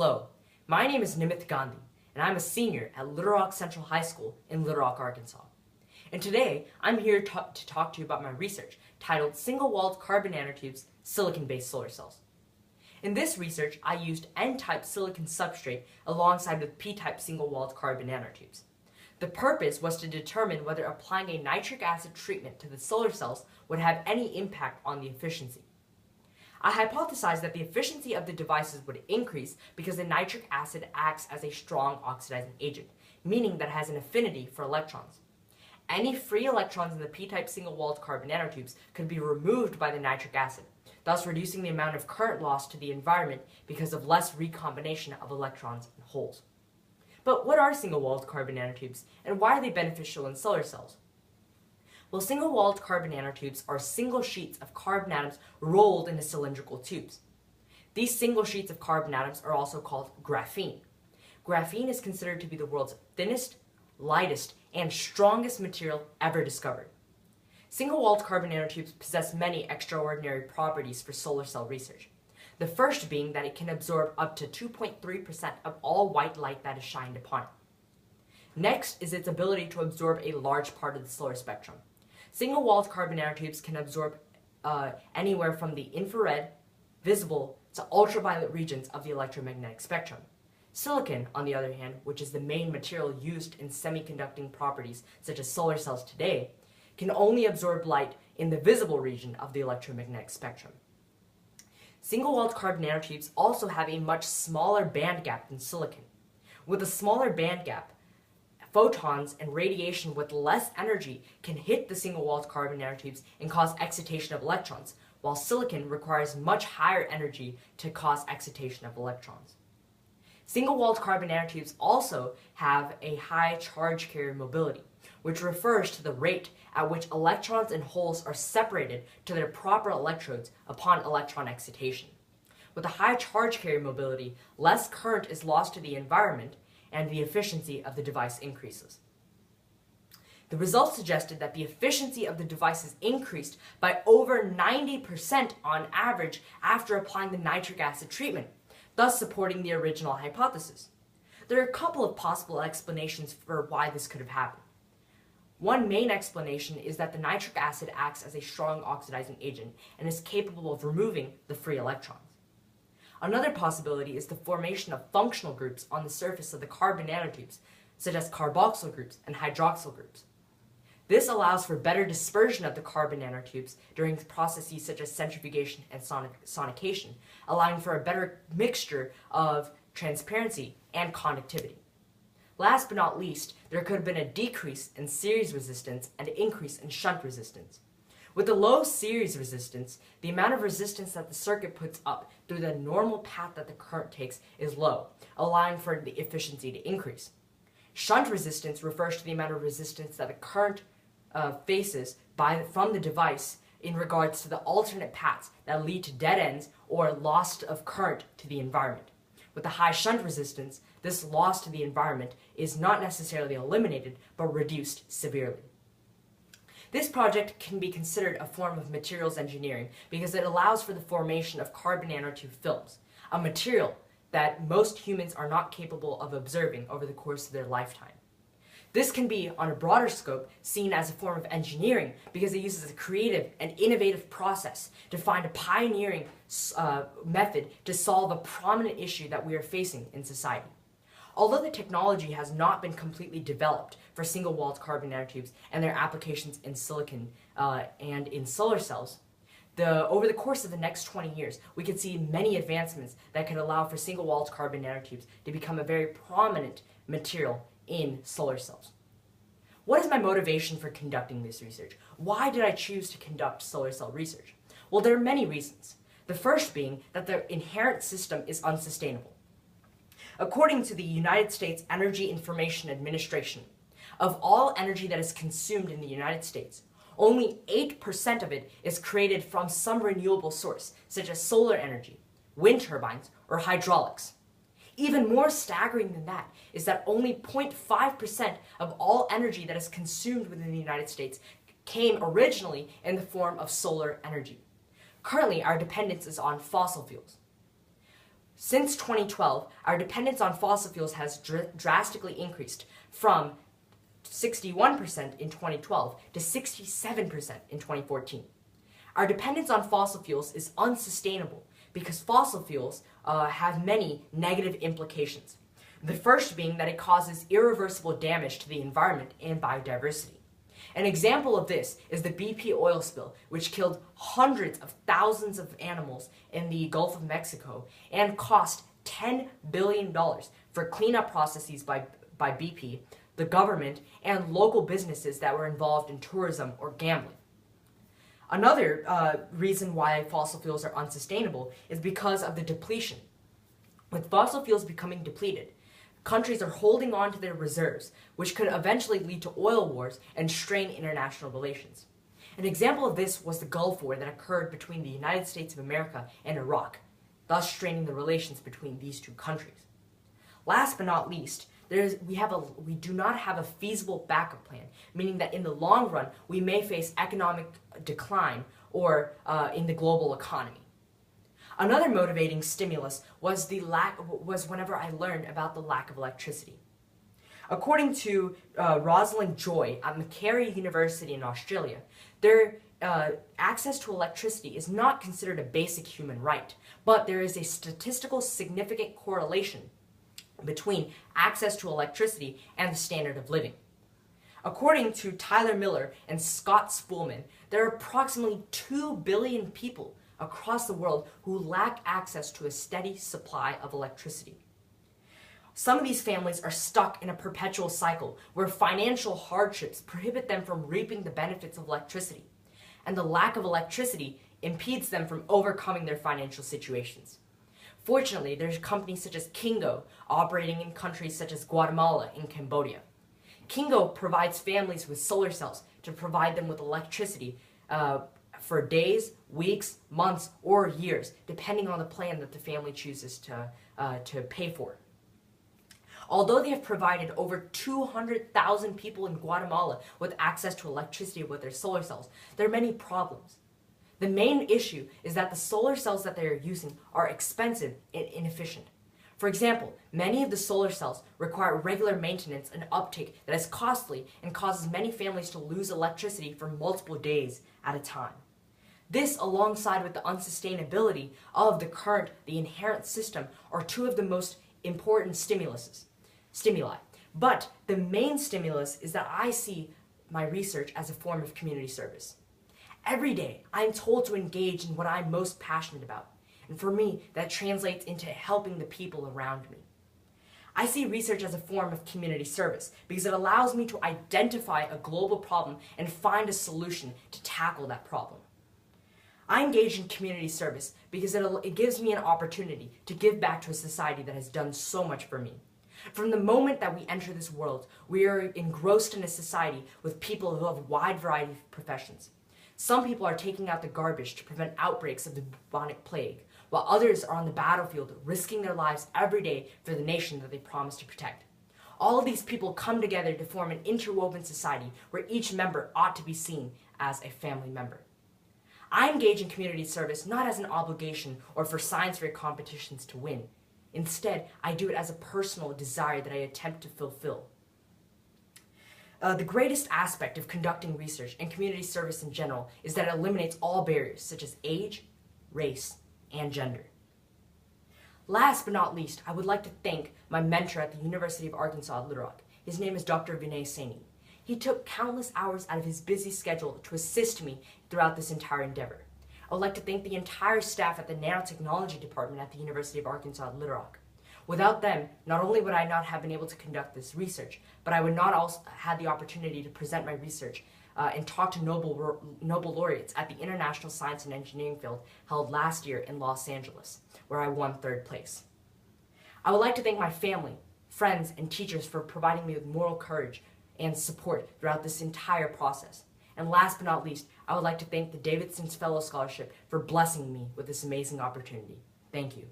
Hello, my name is Nimit Gandhi, and I'm a senior at Little Rock Central High School in Little Rock, Arkansas. And today, I'm here to talk to you about my research titled Single-Walled Carbon Nanotubes, Silicon-Based Solar Cells. In this research, I used N-type silicon substrate alongside with P-type single-walled carbon nanotubes. The purpose was to determine whether applying a nitric acid treatment to the solar cells would have any impact on the efficiency. I hypothesized that the efficiency of the devices would increase because the nitric acid acts as a strong oxidizing agent, meaning that it has an affinity for electrons. Any free electrons in the P-type single-walled carbon nanotubes could be removed by the nitric acid, thus reducing the amount of current loss to the environment because of less recombination of electrons and holes. But what are single-walled carbon nanotubes, and why are they beneficial in solar cells? Well, single-walled carbon nanotubes are single sheets of carbon atoms rolled into cylindrical tubes. These single sheets of carbon atoms are also called graphene. Graphene is considered to be the world's thinnest, lightest, and strongest material ever discovered. Single-walled carbon nanotubes possess many extraordinary properties for solar cell research. The first being that it can absorb up to 2.3% of all white light that is shined upon it. Next is its ability to absorb a large part of the solar spectrum. Single-walled carbon nanotubes can absorb anywhere from the infrared, visible, to ultraviolet regions of the electromagnetic spectrum. Silicon, on the other hand, which is the main material used in semiconducting properties such as solar cells today, can only absorb light in the visible region of the electromagnetic spectrum. Single-walled carbon nanotubes also have a much smaller band gap than silicon. With a smaller band gap, photons and radiation with less energy can hit the single-walled carbon nanotubes and cause excitation of electrons, while silicon requires much higher energy to cause excitation of electrons. Single-walled carbon nanotubes also have a high charge carrier mobility, which refers to the rate at which electrons and holes are separated to their proper electrodes upon electron excitation. With a high charge carrier mobility, less current is lost to the environment, and the efficiency of the device increases. The results suggested that the efficiency of the devices increased by over 90% on average after applying the nitric acid treatment, thus supporting the original hypothesis. There are a couple of possible explanations for why this could have happened. One main explanation is that the nitric acid acts as a strong oxidizing agent and is capable of removing the free electrons. Another possibility is the formation of functional groups on the surface of the carbon nanotubes, such as carboxyl groups and hydroxyl groups. This allows for better dispersion of the carbon nanotubes during processes such as centrifugation and sonication, allowing for a better mixture of transparency and conductivity. Last but not least, there could have been a decrease in series resistance and an increase in shunt resistance. With the low series resistance, the amount of resistance that the circuit puts up through the normal path that the current takes is low, allowing for the efficiency to increase. Shunt resistance refers to the amount of resistance that the current faces from the device in regards to the alternate paths that lead to dead ends or loss of current to the environment. With the high shunt resistance, this loss to the environment is not necessarily eliminated, but reduced severely. This project can be considered a form of materials engineering because it allows for the formation of carbon nanotube films, a material that most humans are not capable of observing over the course of their lifetime. This can be, on a broader scope, seen as a form of engineering because it uses a creative and innovative process to find a pioneering method to solve a prominent issue that we are facing in society. Although the technology has not been completely developed for single-walled carbon nanotubes and their applications in silicon and in solar cells, over the course of the next 20 years, we could see many advancements that could allow for single-walled carbon nanotubes to become a very prominent material in solar cells. What is my motivation for conducting this research? Why did I choose to conduct solar cell research? Well, there are many reasons. The first being that the inherent system is unsustainable. According to the United States Energy Information Administration, of all energy that is consumed in the United States, only 8% of it is created from some renewable source, such as solar energy, wind turbines, or hydraulics. Even more staggering than that is that only 0.5% of all energy that is consumed within the United States came originally in the form of solar energy. Currently, our dependence is on fossil fuels. Since 2012, our dependence on fossil fuels has drastically increased from 61% in 2012 to 67% in 2014. Our dependence on fossil fuels is unsustainable because fossil fuels have many negative implications. The first being that it causes irreversible damage to the environment and biodiversity. An example of this is the BP oil spill, which killed hundreds of thousands of animals in the Gulf of Mexico and cost $10 billion for cleanup processes by BP, the government, and local businesses that were involved in tourism or gambling. Another reason why fossil fuels are unsustainable is because of the depletion. With fossil fuels becoming depleted, countries are holding on to their reserves, which could eventually lead to oil wars and strain international relations. An example of this was the Gulf War that occurred between the United States of America and Iraq, thus straining the relations between these two countries. Last but not least, we do not have a feasible backup plan, meaning that in the long run, we may face economic decline or in the global economy. Another motivating stimulus was whenever I learned about the lack of electricity. According to Rosalind Joy at Macquarie University in Australia, their access to electricity is not considered a basic human right, but there is a statistical significant correlation between access to electricity and the standard of living. According to Tyler Miller and Scott Spoolman, there are approximately 2 billion people across the world who lack access to a steady supply of electricity. Some of these families are stuck in a perpetual cycle where financial hardships prohibit them from reaping the benefits of electricity, and the lack of electricity impedes them from overcoming their financial situations. Fortunately, there's companies such as Kingo operating in countries such as Guatemala and Cambodia. Kingo provides families with solar cells to provide them with electricity for days, weeks, months, or years, depending on the plan that the family chooses to pay for. Although they have provided over 200,000 people in Guatemala with access to electricity with their solar cells, there are many problems. The main issue is that the solar cells that they are using are expensive and inefficient. For example, many of the solar cells require regular maintenance and upkeep that is costly and causes many families to lose electricity for multiple days at a time. This, alongside with the unsustainability of the inherent system, are two of the most important stimuli. But the main stimulus is that I see my research as a form of community service. Every day, I am told to engage in what I'm most passionate about, and for me, that translates into helping the people around me. I see research as a form of community service because it allows me to identify a global problem and find a solution to tackle that problem. I engage in community service because it gives me an opportunity to give back to a society that has done so much for me. From the moment that we enter this world, we are engrossed in a society with people who have a wide variety of professions. Some people are taking out the garbage to prevent outbreaks of the bubonic plague, while others are on the battlefield risking their lives every day for the nation that they promise to protect. All of these people come together to form an interwoven society where each member ought to be seen as a family member. I engage in community service not as an obligation or for science fair competitions to win. Instead, I do it as a personal desire that I attempt to fulfill. The greatest aspect of conducting research and community service in general is that it eliminates all barriers such as age, race, and gender. Last but not least, I would like to thank my mentor at the University of Arkansas at Little Rock. His name is Dr. Vinay Saini. He took countless hours out of his busy schedule to assist me throughout this entire endeavor. I would like to thank the entire staff at the Nanotechnology Department at the University of Arkansas at Little Rock. Without them, not only would I not have been able to conduct this research, but I would not also have the opportunity to present my research and talk to Nobel laureates at the International Science and Engineering Field held last year in Los Angeles, where I won 3rd place. I would like to thank my family, friends, and teachers for providing me with moral courage and support throughout this entire process. And last but not least, I would like to thank the Davidson's Fellow Scholarship for blessing me with this amazing opportunity. Thank you.